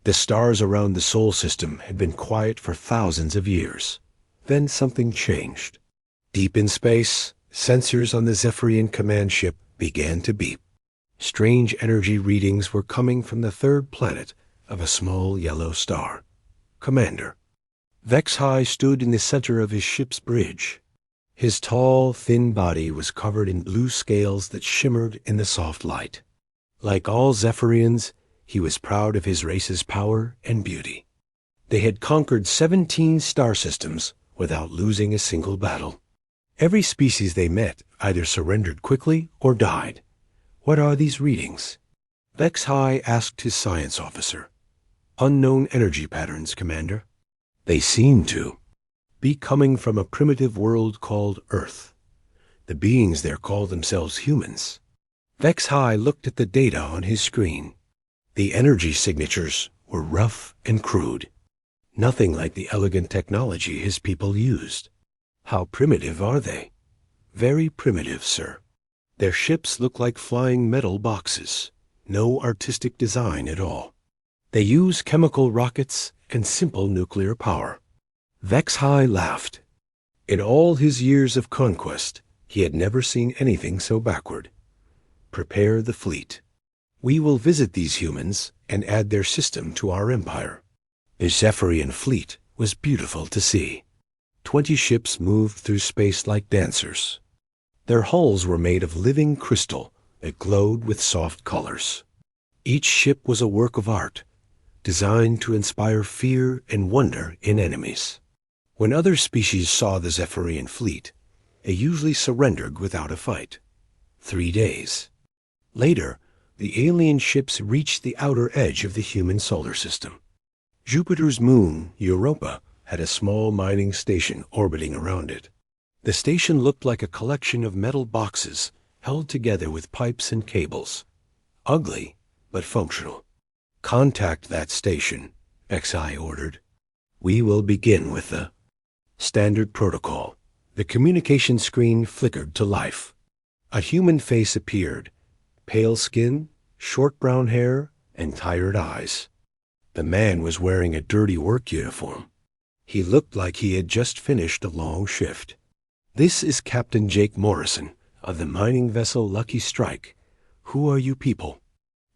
The stars around the Sol system had been quiet for thousands of years. Then something changed. Deep in space, sensors on the Zephyrian command ship began to beep. Strange energy readings were coming from the third planet of a small yellow star. Commander. HFY stood in the center of his ship's bridge. His tall, thin body was covered in blue scales that shimmered in the soft light. Like all Zephyrians, he was proud of his race's power and beauty. They had conquered 17 star systems without losing a single battle. Every species they met either surrendered quickly or died. What are these readings? HFY asked his science officer. Unknown energy patterns, Commander. They seem to be coming from a primitive world called Earth. The beings there call themselves humans. HFY looked at the data on his screen. The energy signatures were rough and crude. Nothing like the elegant technology his people used. How primitive are they? Very primitive, sir. Their ships look like flying metal boxes. No artistic design at all. They use chemical rockets and simple nuclear power. HFY laughed. In all his years of conquest, he had never seen anything so backward. Prepare the fleet. We will visit these humans and add their system to our empire. The Zephyrian fleet was beautiful to see. 20 ships moved through space like dancers. Their hulls were made of living crystal that glowed with soft colors. Each ship was a work of art, designed to inspire fear and wonder in enemies. When other species saw the Zephyrian fleet, they usually surrendered without a fight. 3 days. Later, the alien ships reached the outer edge of the human solar system. Jupiter's moon, Europa, had a small mining station orbiting around it. The station looked like a collection of metal boxes held together with pipes and cables. Ugly, but functional. Contact that station, HFY ordered. We will begin with the standard protocol. The communication screen flickered to life. A human face appeared. Pale skin, short brown hair, and tired eyes. The man was wearing a dirty work uniform. He looked like he had just finished a long shift. This is Captain Jake Morrison of the mining vessel Lucky Strike. Who are you people?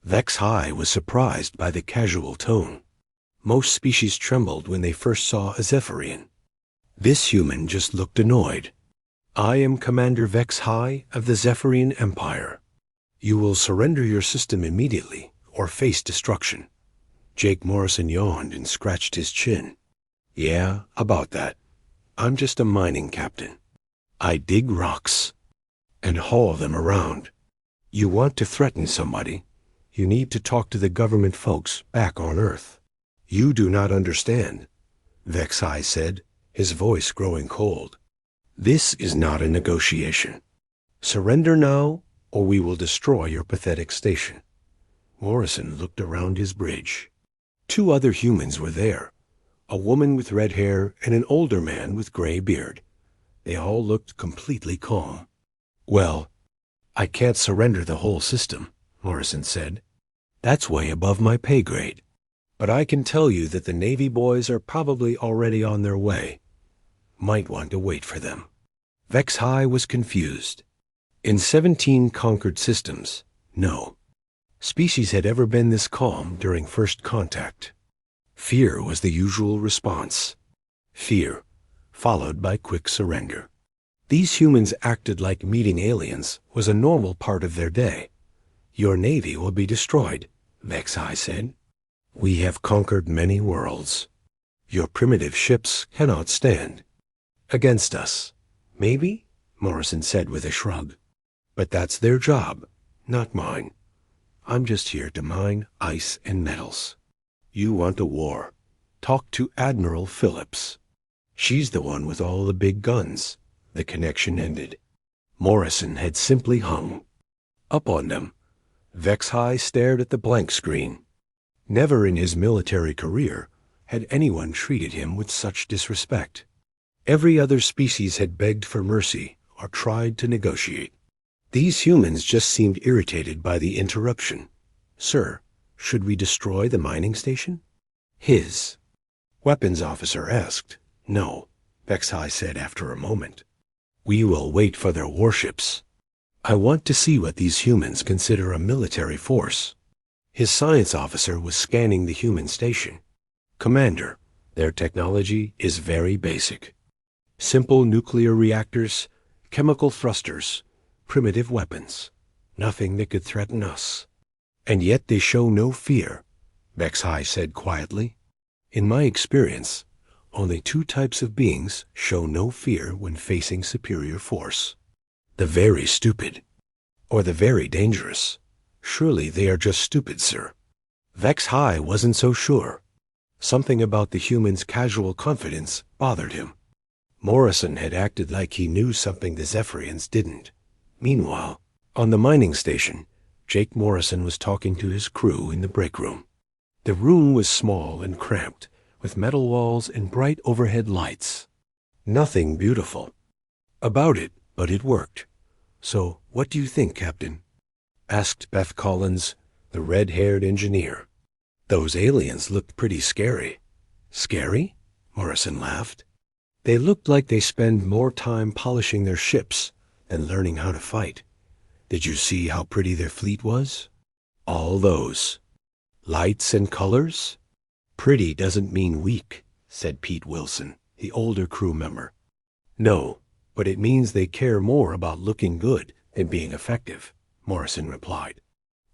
HFY was surprised by the casual tone. Most species trembled when they first saw a Zephyrian. This human just looked annoyed. I am Commander HFY of the Zephyrian Empire. You will surrender your system immediately or face destruction. Jake Morrison yawned and scratched his chin. Yeah, about that. I'm just a mining captain. I dig rocks and haul them around. You want to threaten somebody, you need to talk to the government folks back on Earth. You do not understand, HFY said, his voice growing cold. This is not a negotiation. Surrender now, or we will destroy your pathetic station. Morrison looked around his bridge. 2 other humans were there, a woman with red hair and an older man with gray beard. They all looked completely calm. Well, I can't surrender the whole system, Morrison said. That's way above my pay grade. But I can tell you that the Navy boys are probably already on their way. Might want to wait for them. HFY was confused. In 17 conquered systems, no species had ever been this calm during first contact. Fear was the usual response. Fear, followed by quick surrender. These humans acted like meeting aliens was a normal part of their day. Your navy will be destroyed, HFY said. We have conquered many worlds. Your primitive ships cannot stand against us. Maybe, Morrison said with a shrug. But that's their job, not mine. I'm just here to mine ice and metals. You want a war. Talk to Admiral Phillips. She's the one with all the big guns. The connection ended. Morrison had simply hung up on them. HFY stared at the blank screen. Never in his military career had anyone treated him with such disrespect. Every other species had begged for mercy or tried to negotiate. These humans just seemed irritated by the interruption. Sir, should we destroy the mining station? His weapons officer asked. No, Vexhai said after a moment. We will wait for their warships. I want to see what these humans consider a military force. His science officer was scanning the human station. Commander, their technology is very basic. Simple nuclear reactors, chemical thrusters, primitive weapons. Nothing that could threaten us. And yet they show no fear, Vexhai said quietly. In my experience, only two types of beings show no fear when facing superior force. The very stupid, or the very dangerous. Surely they are just stupid, sir. Vexhai wasn't so sure. Something about the human's casual confidence bothered him. Morrison had acted like he knew something the Zephyrians didn't. Meanwhile, on the mining station, Jake Morrison was talking to his crew in the break room. The room was small and cramped, with metal walls and bright overhead lights. Nothing beautiful about it, but it worked. So, what do you think, Captain? Asked Beth Collins, the red-haired engineer. Those aliens looked pretty scary. Scary? Morrison laughed. They looked like they spend more time polishing their ships than learning how to fight. Did you see how pretty their fleet was? All those lights and colors? Pretty doesn't mean weak, said Pete Wilson, the older crew member. No, but it means they care more about looking good than being effective, Morrison replied.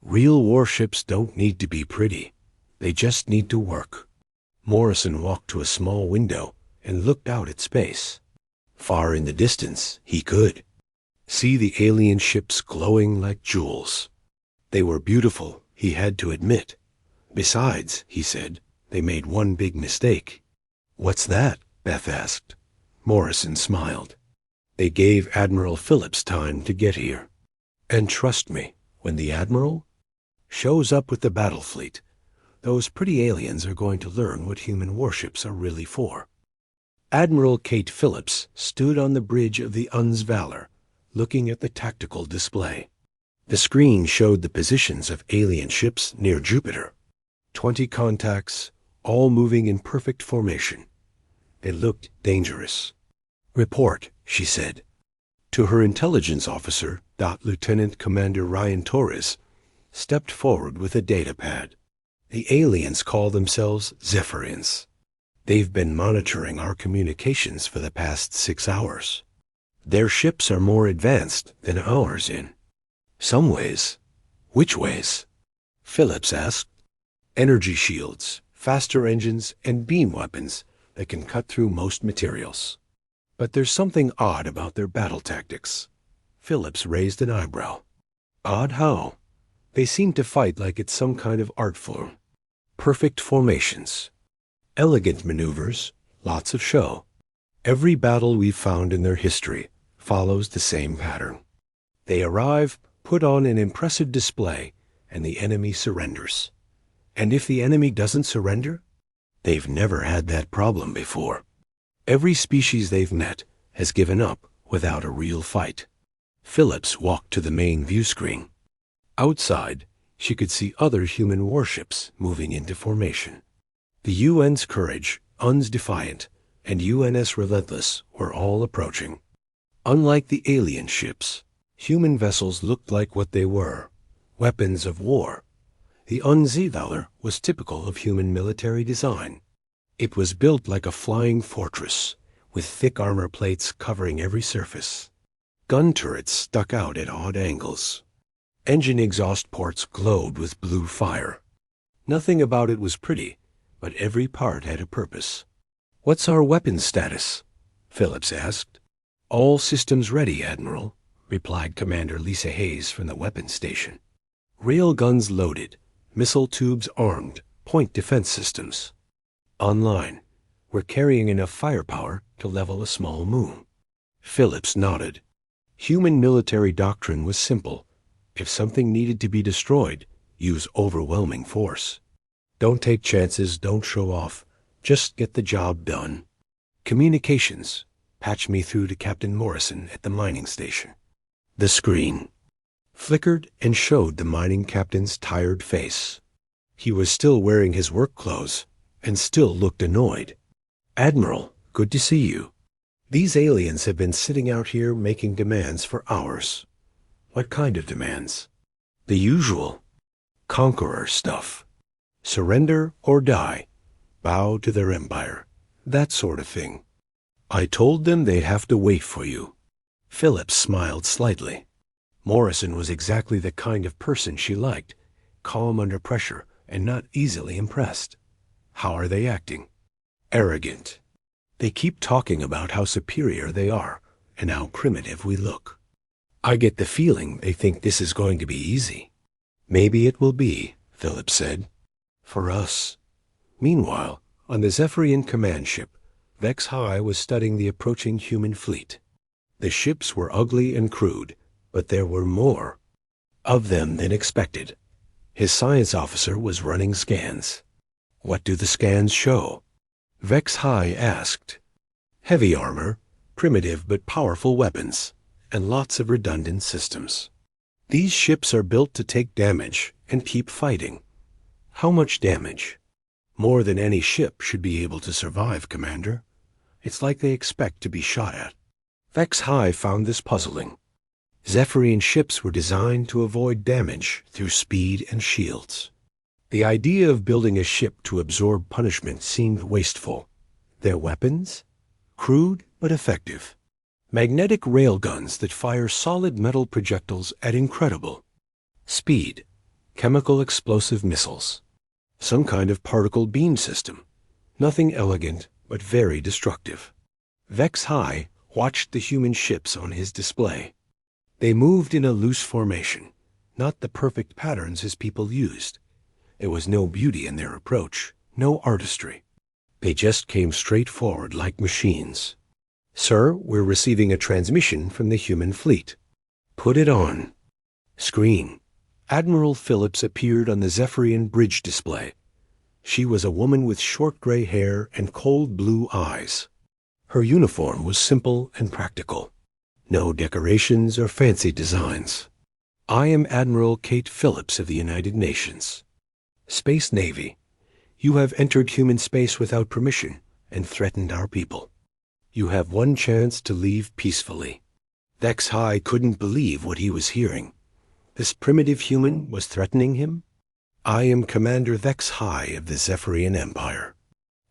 Real warships don't need to be pretty. They just need to work. Morrison walked to a small window and looked out at space. Far in the distance, he could see the alien ships glowing like jewels. They were beautiful, he had to admit. Besides, he said, they made one big mistake. What's that? Beth asked. Morrison smiled. They gave Admiral Phillips time to get here. And trust me, when the Admiral shows up with the battle fleet, those pretty aliens are going to learn what human warships are really for. Admiral Kate Phillips stood on the bridge of the Un's Valor, looking at the tactical display. The screen showed the positions of alien ships near Jupiter. 20 contacts, all moving in perfect formation. They looked dangerous. Report, she said. To her intelligence officer, Lieutenant Commander Ryan Torres stepped forward with a data pad. The aliens call themselves Zephyrians. They've been monitoring our communications for the past 6 hours. Their ships are more advanced than ours in some ways. Which ways? Phillips asked. Energy shields, faster engines, and beam weapons that can cut through most materials. But there's something odd about their battle tactics. Phillips raised an eyebrow. Odd how? They seem to fight like it's some kind of art form. Perfect formations. Elegant maneuvers, lots of show. Every battle we've found in their history follows the same pattern. They arrive, put on an impressive display, and the enemy surrenders. And if the enemy doesn't surrender, they've never had that problem before. Every species they've met has given up without a real fight. Phillips walked to the main view screen. Outside, she could see other human warships moving into formation. The UN's Courage, UN's Defiant, and UNS Relentless were all approaching. Unlike the alien ships, human vessels looked like what they were, weapons of war. The UN's Valor was typical of human military design. It was built like a flying fortress, with thick armor plates covering every surface. Gun turrets stuck out at odd angles. Engine exhaust ports glowed with blue fire. Nothing about it was pretty, but every part had a purpose. What's our weapons status? Phillips asked. All systems ready, Admiral, replied Commander Lisa Hayes from the weapons station. Rail guns loaded, missile tubes armed, point defense systems online. We're carrying enough firepower to level a small moon. Phillips nodded. Human military doctrine was simple. If something needed to be destroyed, use overwhelming force. Don't take chances, don't show off. Just get the job done. Communications. Patch me through to Captain Morrison at the mining station. The screen flickered and showed the mining captain's tired face. He was still wearing his work clothes, and still looked annoyed. "Admiral, good to see you. These aliens have been sitting out here making demands for hours." "What kind of demands?" "The usual. Conqueror stuff. Surrender or die. Bow to their empire. That sort of thing. I told them they'd have to wait for you." Phillips smiled slightly. Morrison was exactly the kind of person she liked, calm under pressure and not easily impressed. "How are they acting?" "Arrogant. They keep talking about how superior they are and how primitive we look. I get the feeling they think this is going to be easy." "Maybe it will be," Phillips said. "For us." Meanwhile, on the Zephyrian command ship, Vex High was studying the approaching human fleet. The ships were ugly and crude, but there were more of them than expected. His science officer was running scans. "What do the scans show?" Vex High asked. "Heavy armor, primitive but powerful weapons, and lots of redundant systems. These ships are built to take damage and keep fighting." "How much damage?" "More than any ship should be able to survive, Commander. It's like they expect to be shot at." Vex High found this puzzling. Zephyrian ships were designed to avoid damage through speed and shields. The idea of building a ship to absorb punishment seemed wasteful. Their weapons? Crude but effective. Magnetic railguns that fire solid metal projectiles at incredible speed. Chemical explosive missiles. Some kind of particle beam system. Nothing elegant, but very destructive. Vex High watched the human ships on his display. They moved in a loose formation, not the perfect patterns his people used. There was no beauty in their approach, no artistry. They just came straight forward like machines. "Sir, we're receiving a transmission from the human fleet." "Put it on." Screen. Admiral Phillips appeared on the Zephyrian bridge display. She was a woman with short gray hair and cold blue eyes. Her uniform was simple and practical. No decorations or fancy designs. "I am Admiral Kate Phillips of the United Nations. Space Navy. You have entered human space without permission and threatened our people. You have one chance to leave peacefully." Vex High couldn't believe what he was hearing. This primitive human was threatening him? "I am Commander Vex High of the Zephyrian Empire.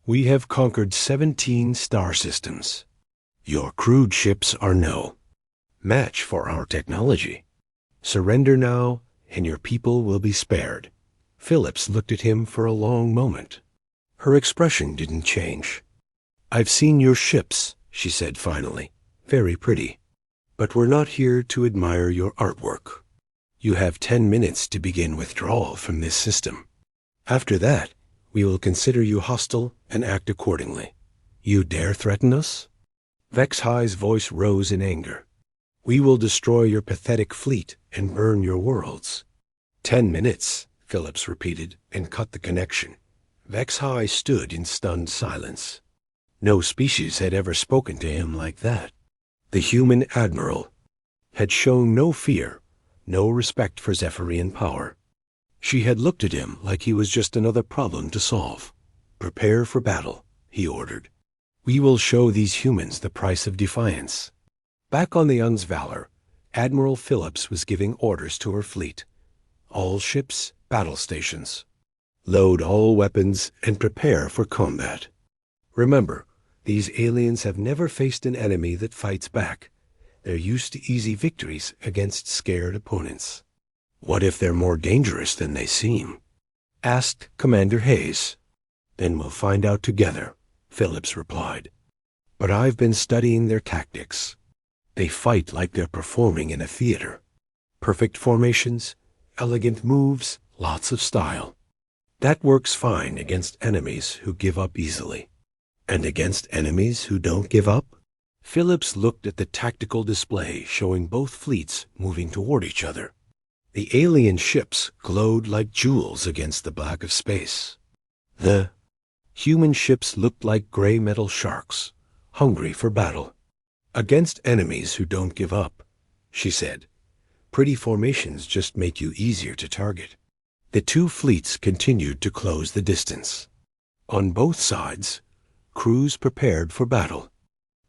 We have conquered 17 star systems. Your crude ships are no match for our technology. Surrender now, and your people will be spared." Phillips looked at him for a long moment. Her expression didn't change. "I've seen your ships," she said finally. "Very pretty. But we're not here to admire your artwork. You have 10 minutes to begin withdrawal from this system. After that, we will consider you hostile and act accordingly. You dare threaten us?" Vex High's voice rose in anger. "We will destroy your pathetic fleet and burn your worlds." 10 minutes, Phillips repeated, and cut the connection. Vex High stood in stunned silence. No species had ever spoken to him like that. The human admiral had shown no fear, no respect for Zephyrian power. She had looked at him like he was just another problem to solve. "Prepare for battle," he ordered. "We will show these humans the price of defiance." Back on the Young's Valor, Admiral Phillips was giving orders to her fleet. "All ships, battle stations. Load all weapons and prepare for combat. Remember, these aliens have never faced an enemy that fights back. They're used to easy victories against scared opponents." "What if they're more dangerous than they seem?" asked Commander Hayes. "Then we'll find out together," Phillips replied. "But I've been studying their tactics. They fight like they're performing in a theater. Perfect formations, elegant moves, lots of style. That works fine against enemies who give up easily." "And against enemies who don't give up?" Phillips looked at the tactical display showing both fleets moving toward each other. The alien ships glowed like jewels against the black of space. The human ships looked like gray metal sharks, hungry for battle. "Against enemies who don't give up," she said. "Pretty formations just make you easier to target." The two fleets continued to close the distance. On both sides, crews prepared for battle.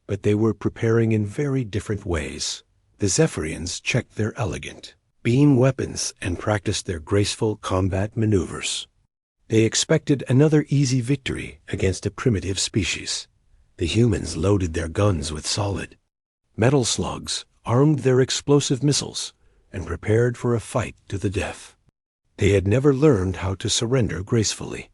But they were preparing in very different ways. The Zephyrians checked their elegant beam weapons and practiced their graceful combat maneuvers. They expected another easy victory against a primitive species. The humans loaded their guns with solid metal slugs, armed their explosive missiles, and prepared for a fight to the death. They had never learned how to surrender gracefully.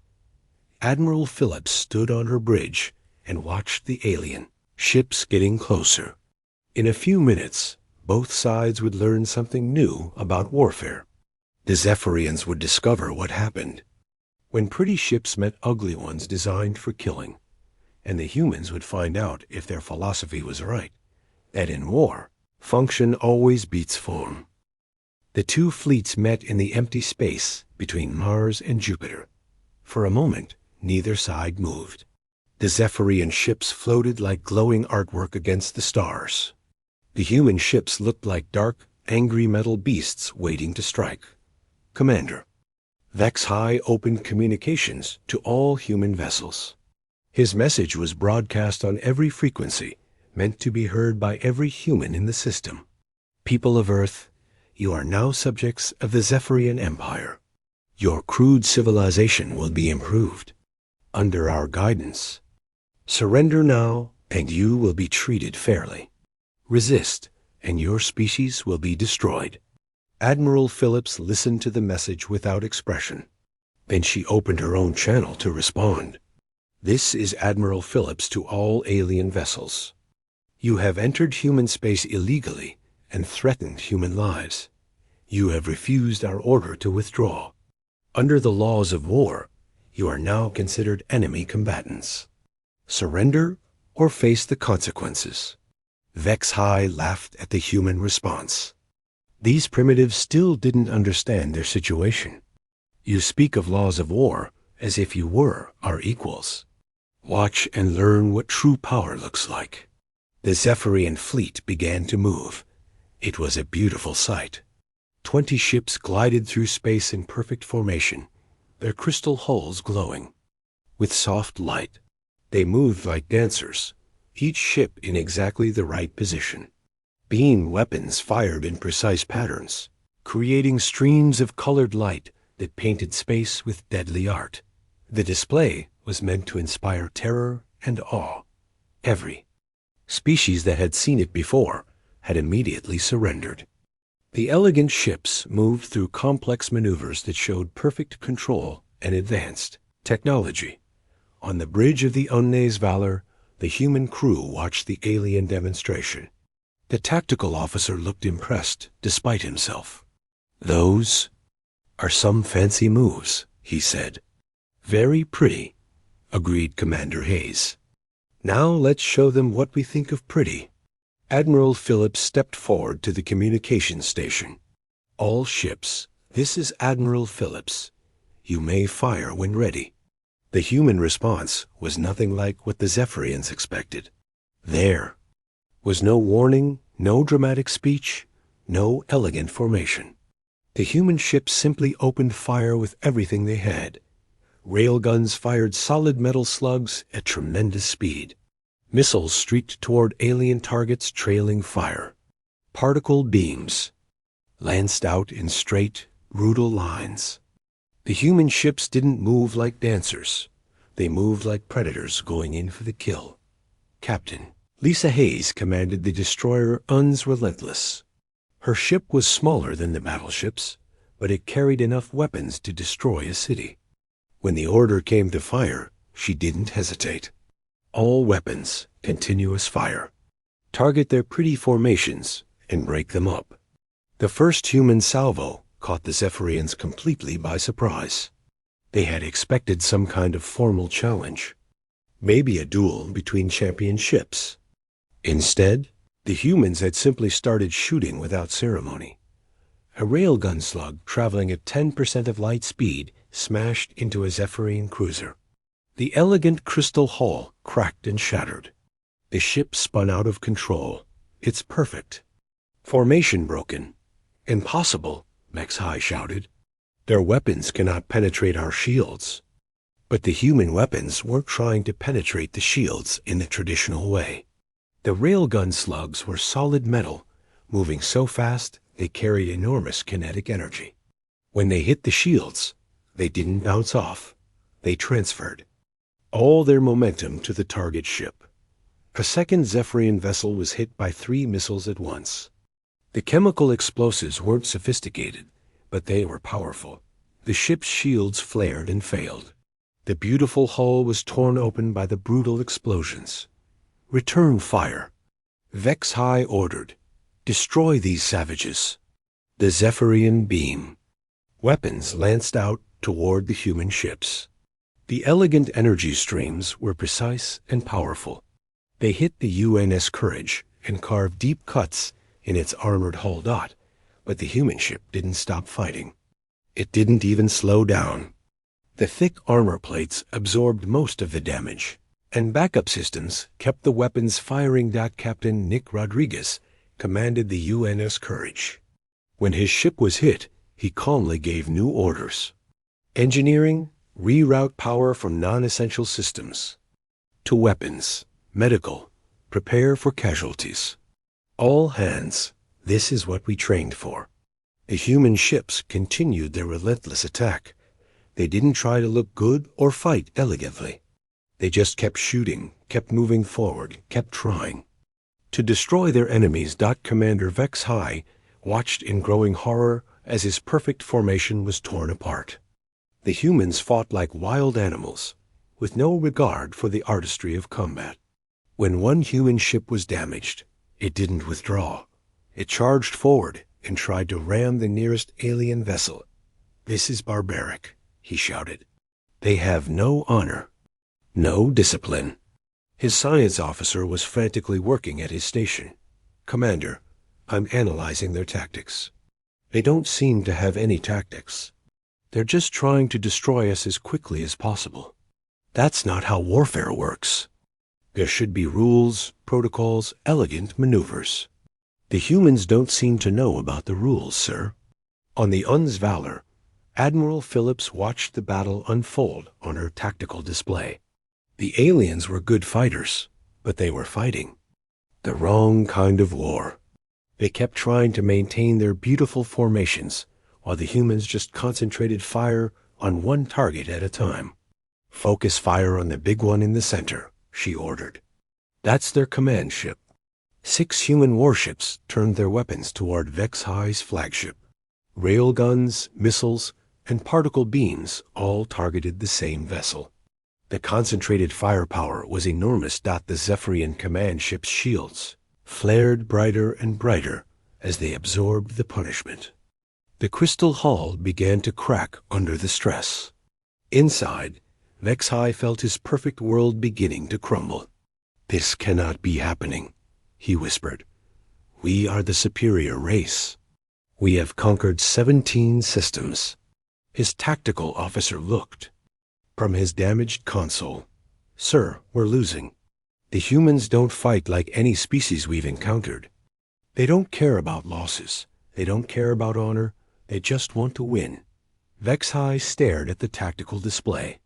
Admiral Phillips stood on her bridge and watched the alien ships getting closer. In a few minutes, both sides would learn something new about warfare. The Zephyrians would discover what happened when pretty ships met ugly ones designed for killing, and the humans would find out if their philosophy was right, that in war, function always beats form. The two fleets met in the empty space between Mars and Jupiter. For a moment, neither side moved. The Zephyrian ships floated like glowing artwork against the stars. The human ships looked like dark, angry metal beasts waiting to strike. Commander, HFY opened communications to all human vessels. His message was broadcast on every frequency, meant to be heard by every human in the system. People of Earth, you are now subjects of the Zephyrian Empire. Your crude civilization will be improved under our guidance. Surrender now, and you will be treated fairly. Resist, and your species will be destroyed. Admiral Phillips listened to the message without expression. Then she opened her own channel to respond. This is Admiral Phillips to all alien vessels. You have entered human space illegally and threatened human lives. You have refused our order to withdraw. Under the laws of war, you are now considered enemy combatants. Surrender or face the consequences. HFY laughed at the human response. These primitives still didn't understand their situation. You speak of laws of war as if you were our equals. Watch and learn what true power looks like. The Zephyrian fleet began to move. It was a beautiful sight. 20 ships glided through space in perfect formation, their crystal hulls glowing with soft light. They moved like dancers, each ship in exactly the right position. Beam weapons fired in precise patterns, creating streams of colored light that painted space with deadly art. The display was meant to inspire terror and awe. Every species that had seen it before had immediately surrendered. The elegant ships moved through complex maneuvers that showed perfect control and advanced technology. On the bridge of the Unne's Valor, the human crew watched the alien demonstration. The tactical officer looked impressed despite himself. Those are some fancy moves, he said. Very pretty, agreed Commander Hayes. Now let's show them what we think of pretty. Admiral Phillips stepped forward to the communications station. All ships, this is Admiral Phillips. You may fire when ready. The human response was nothing like what the Zephyrians expected. There was no warning, no dramatic speech, no elegant formation. The human ships simply opened fire with everything they had. Railguns fired solid metal slugs at tremendous speed. Missiles streaked toward alien targets trailing fire. Particle beams lanced out in straight, brutal lines. The human ships didn't move like dancers. They moved like predators going in for the kill. Captain Lisa Hayes commanded the destroyer Uns Relentless. Her ship was smaller than the battleships, but it carried enough weapons to destroy a city. When the order came to fire, she didn't hesitate. All weapons, continuous fire. Target their pretty formations and break them up. The first human salvo caught the Zephyrians completely by surprise. They had expected some kind of formal challenge, maybe a duel between champion ships. Instead, the humans had simply started shooting without ceremony. A railgun slug traveling at 10% of light speed smashed into a Zephyrian cruiser. The elegant crystal hull cracked and shattered. The ship spun out of control. It's perfect. Formation broken. Impossible, HFY shouted. Their weapons cannot penetrate our shields. But the human weapons weren't trying to penetrate the shields in the traditional way. The railgun slugs were solid metal, moving so fast they carried enormous kinetic energy. When they hit the shields, they didn't bounce off. They transferred all their momentum to the target ship. A second Zephyrian vessel was hit by 3 missiles at once. The chemical explosives weren't sophisticated, but they were powerful. The ship's shields flared and failed. The beautiful hull was torn open by the brutal explosions. "Return fire," Vex-High ordered. "Destroy these savages." The Zephyrian beam. Weapons lanced out toward the human ships. The elegant energy streams were precise and powerful. They hit the UNS Courage and carved deep cuts in its armored hull. But the human ship didn't stop fighting. It didn't even slow down. The thick armor plates absorbed most of the damage, and backup systems kept the weapons firing. Captain Nick Rodriguez commanded the UNS Courage. When his ship was hit, he calmly gave new orders. Engineering, reroute power from non-essential systems. To weapons, medical, prepare for casualties. All hands, this is what we trained for. The human ships continued their relentless attack. They didn't try to look good or fight elegantly. They just kept shooting, kept moving forward, kept trying to destroy their enemies. Commander Vex-High watched in growing horror as his perfect formation was torn apart. The humans fought like wild animals, with no regard for the artistry of combat. When one human ship was damaged, it didn't withdraw. It charged forward and tried to ram the nearest alien vessel. "This is barbaric," he shouted. "They have no honor, no discipline." His science officer was frantically working at his station. "Commander, I'm analyzing their tactics. They don't seem to have any tactics. They're just trying to destroy us as quickly as possible. That's not how warfare works. There should be rules, protocols, elegant maneuvers. The humans don't seem to know about the rules, sir." On the Un's Valor, Admiral Phillips watched the battle unfold on her tactical display. The aliens were good fighters, but they were fighting the wrong kind of war. They kept trying to maintain their beautiful formations, while the humans just concentrated fire on one target at a time. "Focus fire on the big one in the center," she ordered. That's their command ship. 6 human warships turned their weapons toward Vex-High's flagship. Railguns, missiles, and particle beams all targeted the same vessel. The concentrated firepower was enormous. The Zephyrian command ship's shields flared brighter and brighter as they absorbed the punishment. The crystal hull began to crack under the stress. Inside, Vex-High felt his perfect world beginning to crumble. "This cannot be happening," he whispered. "We are the superior race. We have conquered 17 systems." His tactical officer looked from his damaged console. "Sir, we're losing. The humans don't fight like any species we've encountered. They don't care about losses. They don't care about honor. They just want to win." Vex-High stared at the tactical display.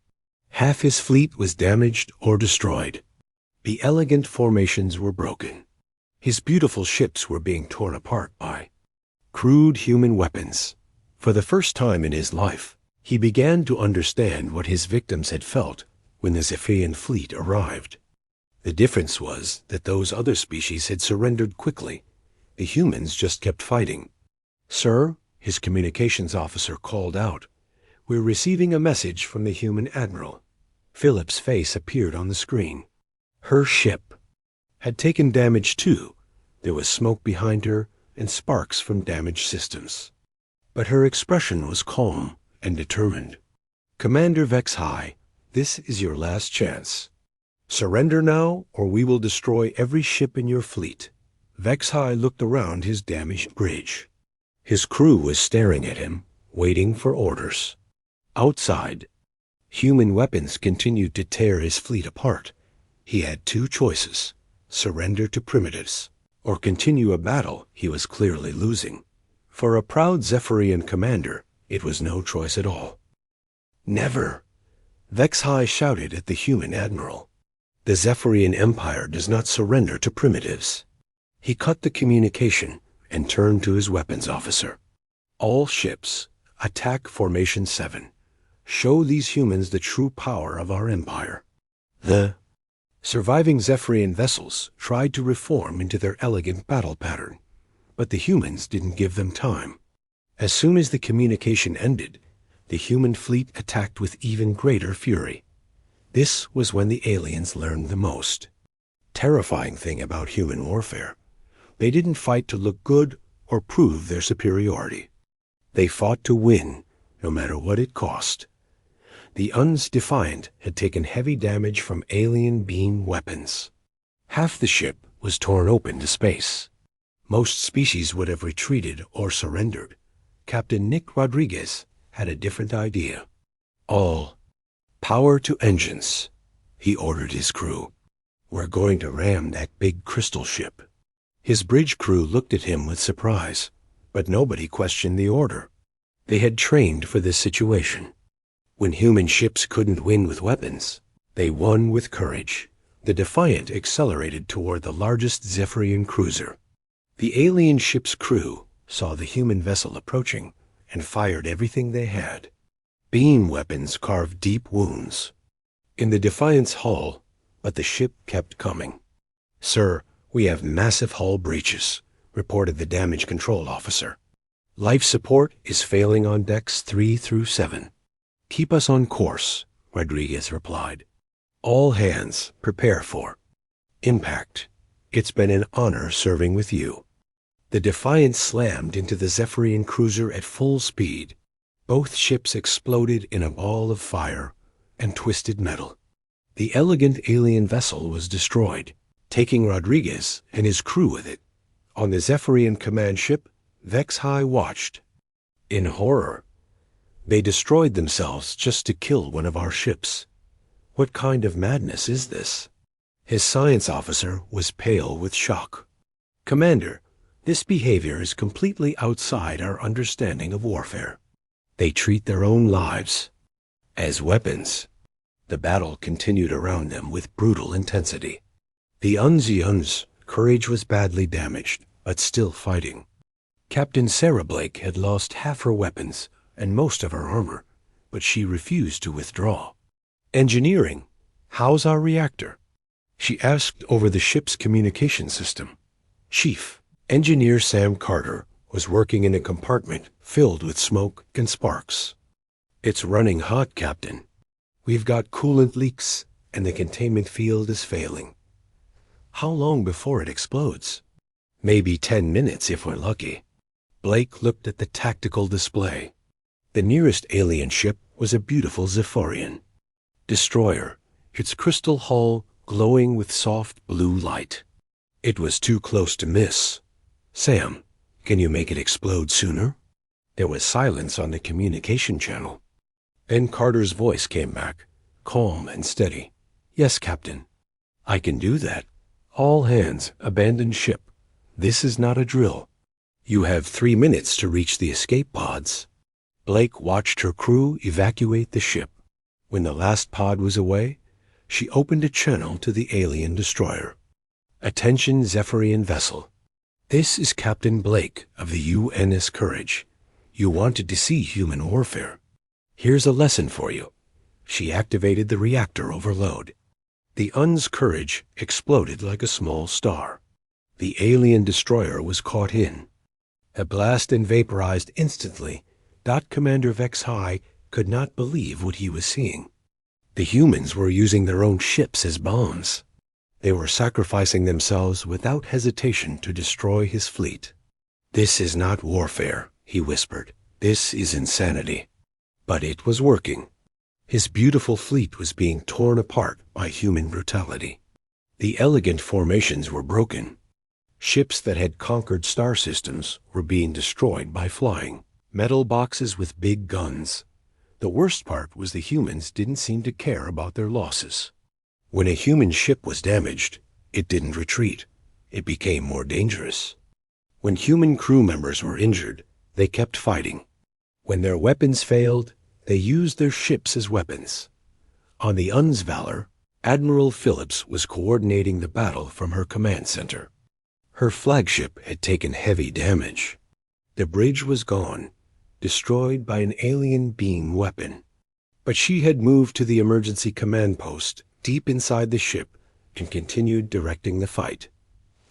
Half his fleet was damaged or destroyed. The elegant formations were broken. His beautiful ships were being torn apart by crude human weapons. For the first time in his life, he began to understand what his victims had felt when the Zephyrian fleet arrived. The difference was that those other species had surrendered quickly. The humans just kept fighting. "Sir," his communications officer called out, "we're receiving a message from the human admiral." Philip's face appeared on the screen. Her ship had taken damage too. There was smoke behind her and sparks from damaged systems. But her expression was calm and determined. "Commander Vex-High, this is your last chance. Surrender now, or we will destroy every ship in your fleet." Vex-High looked around his damaged bridge. His crew was staring at him, waiting for orders. Outside, human weapons continued to tear his fleet apart. He had 2 choices: surrender to primitives, or continue a battle he was clearly losing. For a proud Zephyrian commander, it was no choice at all. "Never! Vex-High shouted at the human admiral. The Zephyrian Empire does not surrender to primitives. He cut the communication and turned to his weapons officer. All ships, attack Formation 7. Show these humans the true power of our empire. The surviving Zephyrian vessels tried to reform into their elegant battle pattern, but the humans didn't give them time. As soon as the communication ended, the human fleet attacked with even greater fury. This was when the aliens learned the most. Terrifying thing about human warfare, they didn't fight to look good or prove their superiority. They fought to win, no matter what it cost. The Uns Defiant had taken heavy damage from alien beam weapons. Half the ship was torn open to space. Most species would have retreated or surrendered. Captain Nick Rodriguez had a different idea. All power to engines, he ordered his crew. We're going to ram that big crystal ship. His bridge crew looked at him with surprise, but nobody questioned the order. They had trained for this situation. When human ships couldn't win with weapons, they won with courage. The Defiant accelerated toward the largest Zephyrian cruiser. The alien ship's crew saw the human vessel approaching and fired everything they had. Beam weapons carved deep wounds in the Defiant's hull, but the ship kept coming. "Sir, we have massive hull breaches," reported the damage control officer. "Life support is failing on decks 3 through 7. "Keep us on course," Rodriguez replied. "All hands prepare for impact. It's been an honor serving with you." The Defiant slammed into the Zephyrian cruiser at full speed. Both ships exploded in a ball of fire and twisted metal. The elegant alien vessel was destroyed, taking Rodriguez and his crew with it. On the Zephyrian command ship, Vex-High watched in horror. They destroyed themselves just to kill one of our ships. What kind of madness is this? His science officer was pale with shock. "Commander, this behavior is completely outside our understanding of warfare. They treat their own lives as weapons." The battle continued around them with brutal intensity. The Un's courage was badly damaged, but still fighting. Captain Sarah Blake had lost half her weapons and most of her armor, but she refused to withdraw. "Engineering, how's our reactor?" she asked over the ship's communication system. Chief Engineer Sam Carter was working in a compartment filled with smoke and sparks. "It's running hot, Captain. We've got coolant leaks, and the containment field is failing." "How long before it explodes?" "Maybe 10 minutes if we're lucky." Blake looked at the tactical display. The nearest alien ship was a beautiful Zephyrian destroyer, its crystal hull glowing with soft blue light. It was too close to miss. "Sam, can you make it explode sooner?" There was silence on the communication channel. Then Carter's voice came back, calm and steady. "Yes, Captain. I can do that. All hands abandon ship. This is not a drill. You have 3 minutes to reach the escape pods." Blake watched her crew evacuate the ship. When the last pod was away, she opened a channel to the alien destroyer. "Attention, Zephyrian vessel. This is Captain Blake of the UNS Courage. You wanted to see human warfare. Here's a lesson for you." She activated the reactor overload. The Un's Courage exploded like a small star. The alien destroyer was caught in a blast and vaporized instantly. Commander Vex-High could not believe what he was seeing. The humans were using their own ships as bombs. They were sacrificing themselves without hesitation to destroy his fleet. "This is not warfare," he whispered. "This is insanity." But it was working. His beautiful fleet was being torn apart by human brutality. The elegant formations were broken. Ships that had conquered star systems were being destroyed by flying metal boxes with big guns. The worst part was the humans didn't seem to care about their losses. When a human ship was damaged, it didn't retreat. It became more dangerous. When human crew members were injured, they kept fighting. When their weapons failed, they used their ships as weapons. On the Unsvalor, Admiral Phillips was coordinating the battle from her command center. Her flagship had taken heavy damage. The bridge was gone, destroyed by an alien beam weapon. But she had moved to the emergency command post deep inside the ship and continued directing the fight.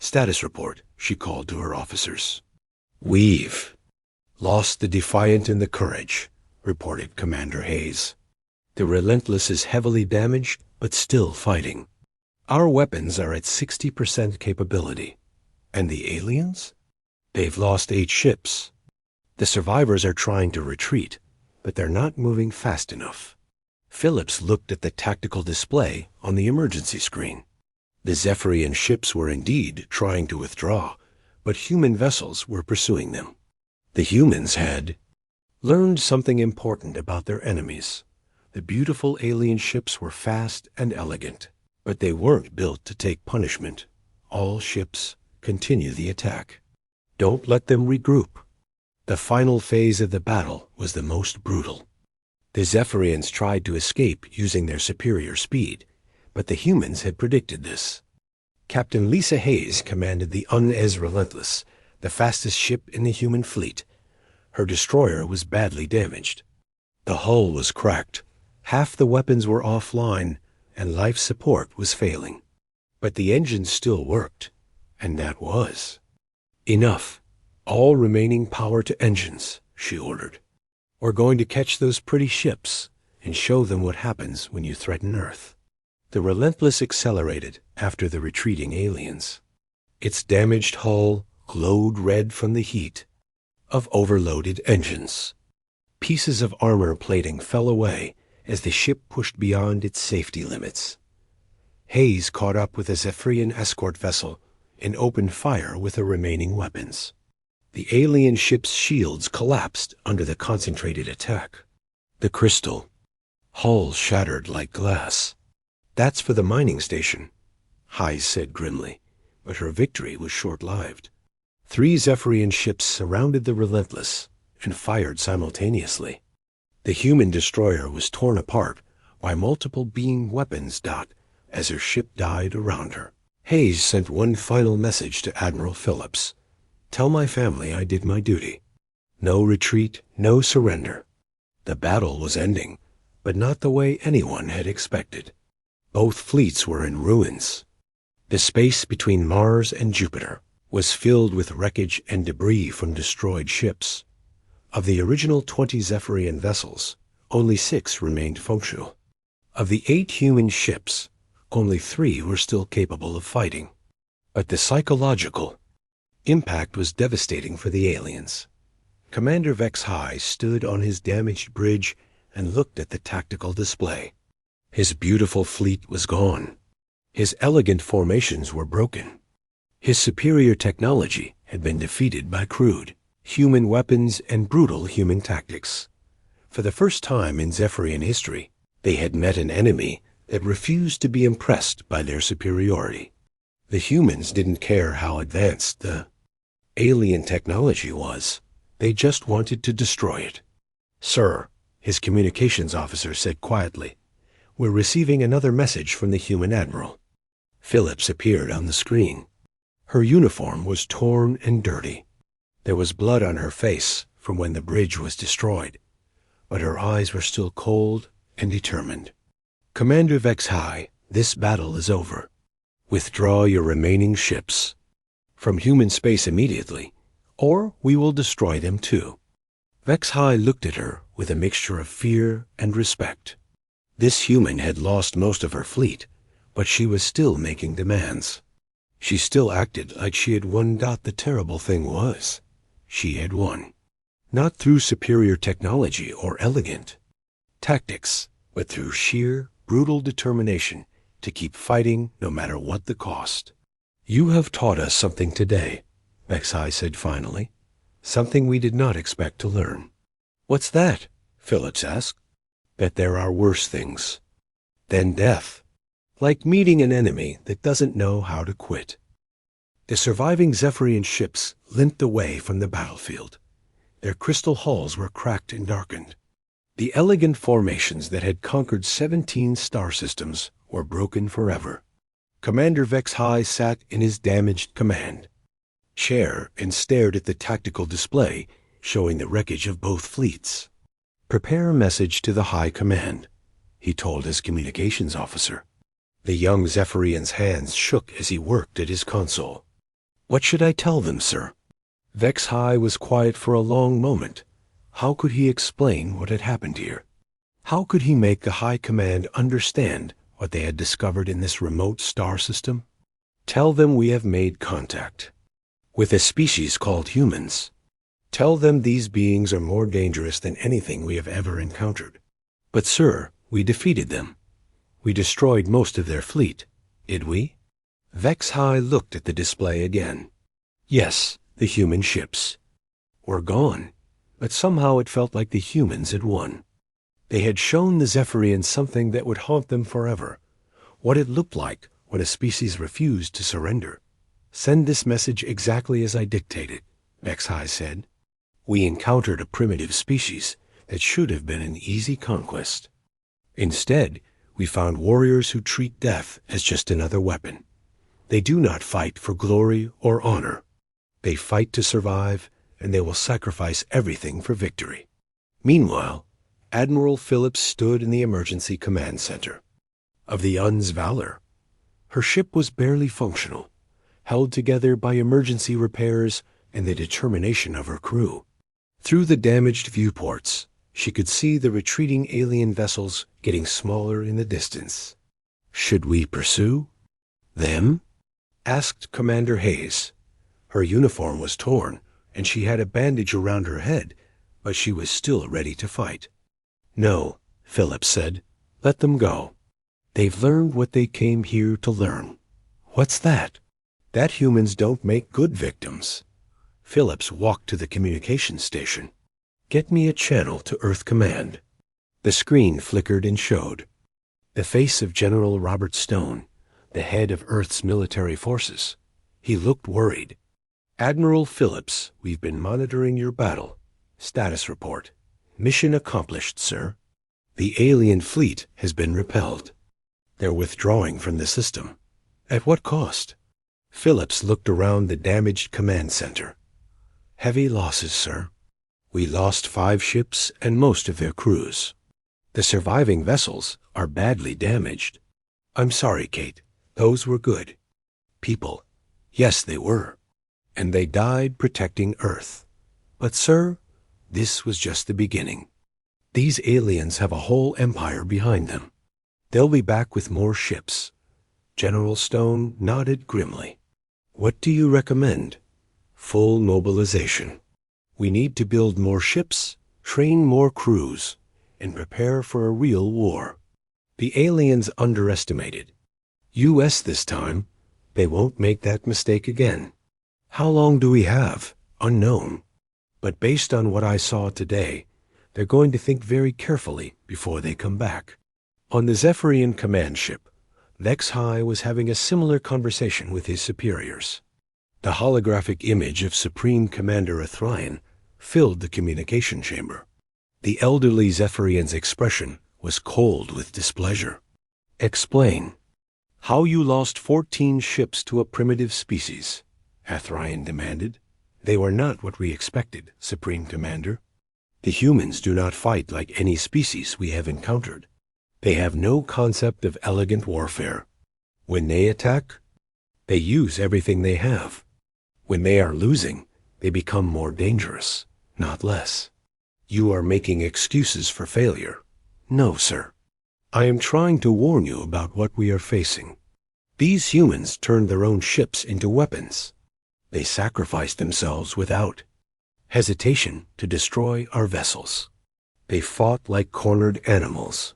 "Status report," she called to her officers. "We've lost the Defiant and the Courage," reported Commander Hayes. "The Relentless is heavily damaged, but still fighting. Our weapons are at 60% capability. And the aliens? They've lost 8 ships. The survivors are trying to retreat, but they're not moving fast enough." Phillips looked at the tactical display on the emergency screen. The Zephyrian ships were indeed trying to withdraw, but human vessels were pursuing them. The humans had learned something important about their enemies. The beautiful alien ships were fast and elegant, but they weren't built to take punishment. All ships continue the attack. Don't let them regroup. The final phase of the battle was the most brutal. The Zephyrians tried to escape using their superior speed, but the humans had predicted this. Captain Lisa Hayes commanded the UNS Relentless, the fastest ship in the human fleet. Her destroyer was badly damaged. The hull was cracked, half the weapons were offline, and life support was failing. But the engines still worked, and that was enough. "All remaining power to engines," she ordered. "We're going to catch those pretty ships and show them what happens when you threaten Earth." The Relentless accelerated after the retreating aliens. Its damaged hull glowed red from the heat of overloaded engines. Pieces of armor plating fell away as the ship pushed beyond its safety limits. Hayes caught up with a Zephyrian escort vessel and opened fire with the remaining weapons. The alien ship's shields collapsed under the concentrated attack. The crystal hull shattered like glass. "That's for the mining station," Hayes said grimly, but her victory was short-lived. 3 Zephyrian ships surrounded the Relentless and fired simultaneously. The human destroyer was torn apart by multiple beam weapons as her ship died around her. Hayes sent one final message to Admiral Phillips. "Tell my family I did my duty. No retreat, no surrender." The battle was ending, but not the way anyone had expected. Both fleets were in ruins. The space between Mars and Jupiter was filled with wreckage and debris from destroyed ships. Of the original 20 Zephyrian vessels, only 6 remained functional. Of the 8 human ships, only 3 were still capable of fighting. But the psychological impact was devastating for the aliens. Commander Vex High stood on his damaged bridge and looked at the tactical display. His beautiful fleet was gone. His elegant formations were broken. His superior technology had been defeated by crude human weapons and brutal human tactics. For the first time in Zephyrian history, they had met an enemy that refused to be impressed by their superiority. The humans didn't care how advanced the alien technology was. They just wanted to destroy it. "Sir," his communications officer said quietly, "we're receiving another message from the human admiral." Phillips appeared on the screen. Her uniform was torn and dirty. There was blood on her face from when the bridge was destroyed, but her eyes were still cold and determined. "Commander Vex High, this battle is over. Withdraw your remaining ships from human space immediately, or we will destroy them too." Vex High looked at her with a mixture of fear and respect. This human had lost most of her fleet, but she was still making demands. She still acted like she had won. The terrible thing was, she had won. Not through superior technology or elegant tactics, but through sheer, brutal determination to keep fighting no matter what the cost. "You have taught us something today," Vex High said finally. "Something we did not expect to learn." "What's that?" Phillips asked. "That there are worse things than death. Like meeting an enemy that doesn't know how to quit." The surviving Zephyrian ships limped away from the battlefield. Their crystal hulls were cracked and darkened. The elegant formations that had conquered 17 star systems were broken forever. Commander Vex-High sat in his damaged command chair and stared at the tactical display showing the wreckage of both fleets. "Prepare a message to the High Command," he told his communications officer. The young Zephyrian's hands shook as he worked at his console. "What should I tell them, sir?" Vex-High was quiet for a long moment. How could he explain what had happened here? How could he make the High Command understand what they had discovered in this remote star system? "Tell them we have made contact with a species called humans. Tell them these beings are more dangerous than anything we have ever encountered. But, sir, we defeated them. We destroyed most of their fleet, did we?" Vex-High looked at the display again. Yes, the human ships were gone, but somehow it felt like the humans had won. They had shown the Zephyrians something that would haunt them forever, what it looked like when a species refused to surrender. "Send this message exactly as I dictated," Vex-High said. "We encountered a primitive species that should have been an easy conquest. Instead, we found warriors who treat death as just another weapon. They do not fight for glory or honor. They fight to survive, and they will sacrifice everything for victory." Meanwhile, Admiral Phillips stood in the emergency command center of the UN's Valor. Her ship was barely functional, held together by emergency repairs and the determination of her crew. Through the damaged viewports, she could see the retreating alien vessels getting smaller in the distance. "Should we pursue them?" asked Commander Hayes. Her uniform was torn, and she had a bandage around her head, but she was still ready to fight. "No," Phillips said. "Let them go. They've learned what they came here to learn." "What's that?" "That humans don't make good victims." Phillips walked to the communications station. "Get me a channel to Earth Command." The screen flickered and showed the face of General Robert Stone, the head of Earth's military forces. He looked worried. "Admiral Phillips, we've been monitoring your battle. Status report. Mission accomplished, sir. The alien fleet has been repelled. They're withdrawing from the system." "At what cost?" Phillips looked around the damaged command center. "Heavy losses, sir. We lost 5 ships and most of their crews. The surviving vessels are badly damaged." "I'm sorry, Kate. Those were good people." "Yes, they were. And they died protecting Earth. But, sir, this was just the beginning. These aliens have a whole empire behind them. They'll be back with more ships." General Stone nodded grimly. "What do you recommend?" "Full mobilization. We need to build more ships, train more crews, and prepare for a real war. The aliens underestimated U.S. this time. They won't make that mistake again. How long do we have? Unknown. But based on what I saw today, they're going to think very carefully before they come back." On the Zephyrian command ship, Vex-High was having a similar conversation with his superiors. The holographic image of Supreme Commander Athrayan filled the communication chamber. The elderly Zephyrian's expression was cold with displeasure. "Explain how you lost 14 ships to a primitive species," Athrayan demanded. "They were not what we expected, Supreme Commander. The humans do not fight like any species we have encountered. They have no concept of elegant warfare. When they attack, they use everything they have. When they are losing, they become more dangerous, not less." "You are making excuses for failure." "No, sir. I am trying to warn you about what we are facing. These humans turned their own ships into weapons. They sacrificed themselves without hesitation to destroy our vessels. They fought like cornered animals."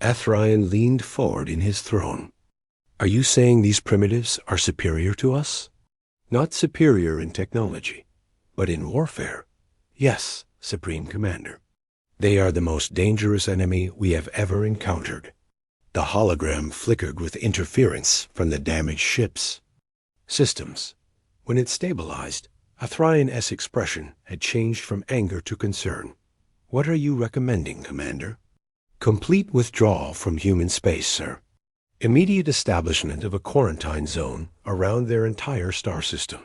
Athrayan leaned forward in his throne. "Are you saying these primitives are superior to us?" "Not superior in technology, but in warfare. Yes, Supreme Commander. They are the most dangerous enemy we have ever encountered." The hologram flickered with interference from the damaged ships. Systems. When it stabilized, Athrayan S. expression had changed from anger to concern. What are you recommending, Commander? Complete withdrawal from human space, sir. Immediate establishment of a quarantine zone around their entire star system.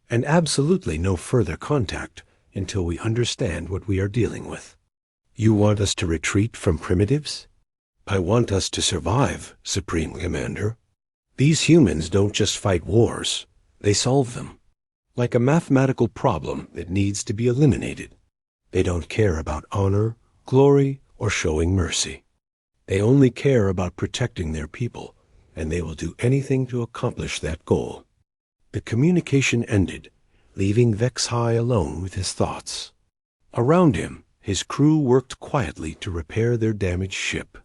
And absolutely no further contact until we understand what we are dealing with. You want us to retreat from primitives? I want us to survive, Supreme Commander. These humans don't just fight wars, they solve them. Like a mathematical problem that needs to be eliminated. They don't care about honor, glory, or showing mercy. They only care about protecting their people, and they will do anything to accomplish that goal. The communication ended, leaving Vex-High alone with his thoughts. Around him, his crew worked quietly to repair their damaged ship.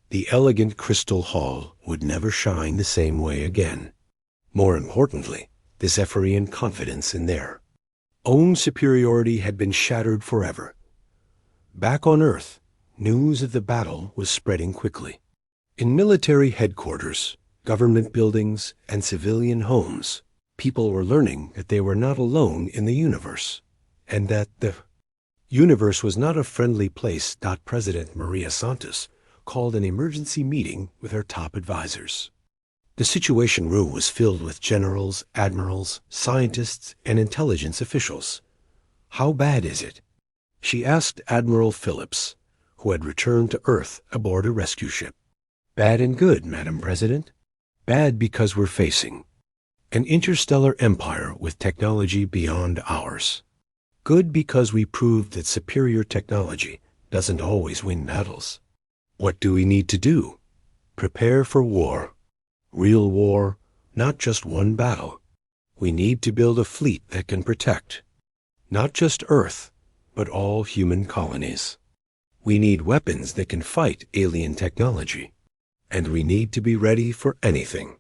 The elegant crystal hull would never shine the same way again. More importantly, the Zephyrian confidence in their own superiority had been shattered forever. Back on Earth, news of the battle was spreading quickly. In military headquarters, government buildings, and civilian homes, people were learning that they were not alone in the universe, and that the universe was not a friendly place. President Maria Santos called an emergency meeting with her top advisors. The Situation Room was filled with generals, admirals, scientists, and intelligence officials. How bad is it? She asked Admiral Phillips, who had returned to Earth aboard a rescue ship. Bad and good, Madam President. Bad because we're facing an interstellar empire with technology beyond ours. Good because we proved that superior technology doesn't always win battles. What do we need to do? Prepare for war. Real war, not just one battle. We need to build a fleet that can protect not just Earth, but all human colonies. We need weapons that can fight alien technology. And we need to be ready for anything.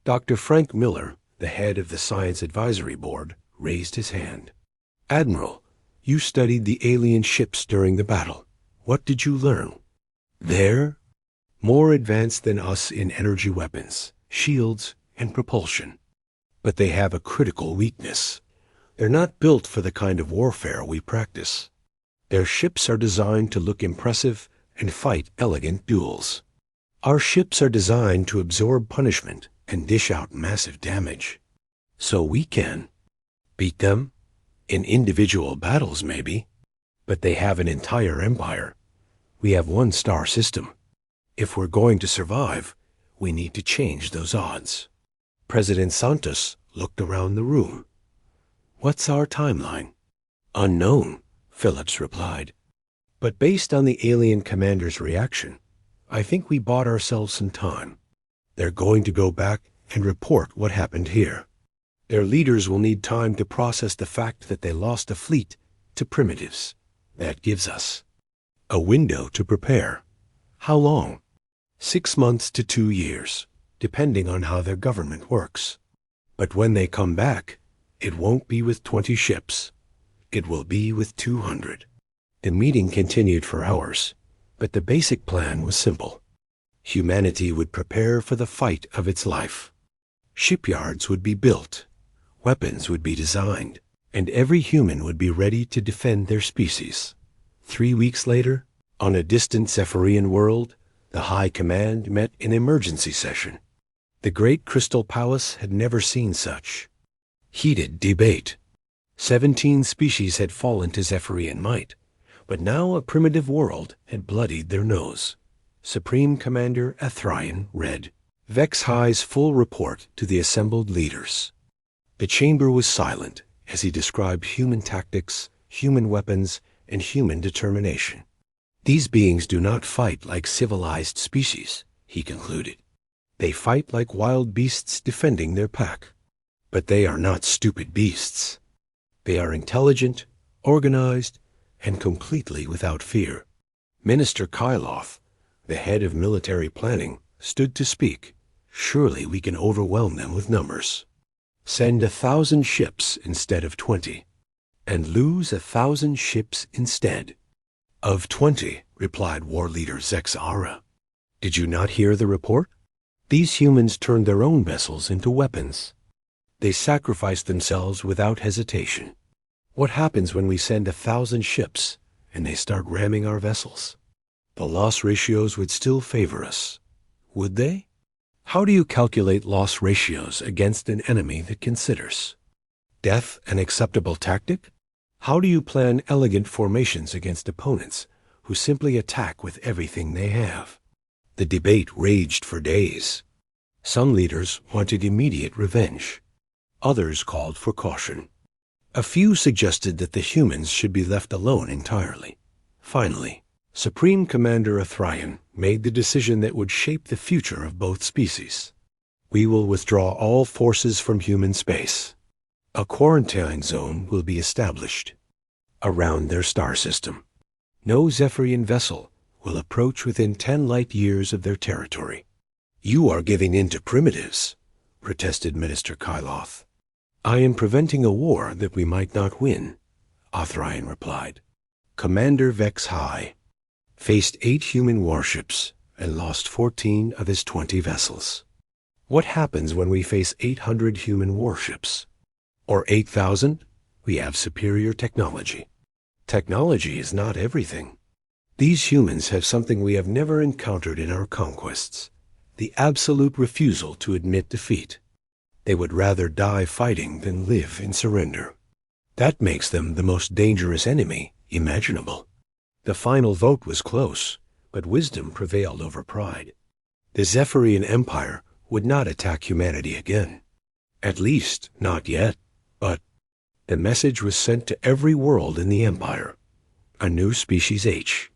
Dr. Frank Miller, the head of the Science Advisory Board, raised his hand. Admiral, you studied the alien ships during the battle. What did you learn? They're more advanced than us in energy weapons, shields, and propulsion. But they have a critical weakness. They're not built for the kind of warfare we practice. Their ships are designed to look impressive and fight elegant duels. Our ships are designed to absorb punishment and dish out massive damage. So we can beat them in individual battles, maybe, but they have an entire empire. We have one star system. If we're going to survive, we need to change those odds. President Santos looked around the room. What's our timeline? Unknown, Phillips replied. But based on the alien commander's reaction, I think we bought ourselves some time. They're going to go back and report what happened here. Their leaders will need time to process the fact that they lost a fleet to primitives. That gives us a window to prepare. How long? 6 months to 2 years, depending on how their government works. But when they come back, it won't be with 20 ships. It will be with 200. The meeting continued for hours, but the basic plan was simple. Humanity would prepare for the fight of its life. Shipyards would be built, weapons would be designed, and every human would be ready to defend their species. 3 weeks later, on a distant Zephyrian world, the High Command met in emergency session. The Great Crystal Palace had never seen such heated debate. 17 species had fallen to Zephyrian might, but now a primitive world had bloodied their nose. Supreme Commander Athrayan read Vex-High's full report to the assembled leaders. The chamber was silent as he described human tactics, human weapons, and human determination. These beings do not fight like civilized species, he concluded. They fight like wild beasts defending their pack. But they are not stupid beasts. They are intelligent, organized, and completely without fear. Minister Kyloth, the head of military planning, stood to speak. Surely we can overwhelm them with numbers. Send 1,000 ships instead of 20, and lose 1,000 ships instead of 20, replied war leader Zexara. Did you not hear the report? These humans turned their own vessels into weapons. They sacrificed themselves without hesitation. What happens when we send 1,000 ships and they start ramming our vessels. The loss ratios would still favor us, would they? How do you calculate loss ratios against an enemy that considers death an acceptable tactic? How do you plan elegant formations against opponents who simply attack with everything they have? The debate raged for days. Some leaders wanted immediate revenge. Others called for caution. A few suggested that the humans should be left alone entirely. Finally, Supreme Commander Athrayan made the decision that would shape the future of both species. We will withdraw all forces from human space. A quarantine zone will be established around their star system. No Zephyrian vessel will approach within 10 light years of their territory. You are giving in to primitives, protested Minister Kyloth. I am preventing a war that we might not win, Athrayan replied. Commander Vex High faced 8 human warships and lost 14 of his 20 vessels. What happens when we face 800 human warships? Or 8,000? We have superior technology. Technology is not everything. These humans have something we have never encountered in our conquests: the absolute refusal to admit defeat. They would rather die fighting than live in surrender. That makes them the most dangerous enemy imaginable. The final vote was close, but wisdom prevailed over pride. The Zephyrian Empire would not attack humanity again. At least, not yet. But the message was sent to every world in the Empire. A new species H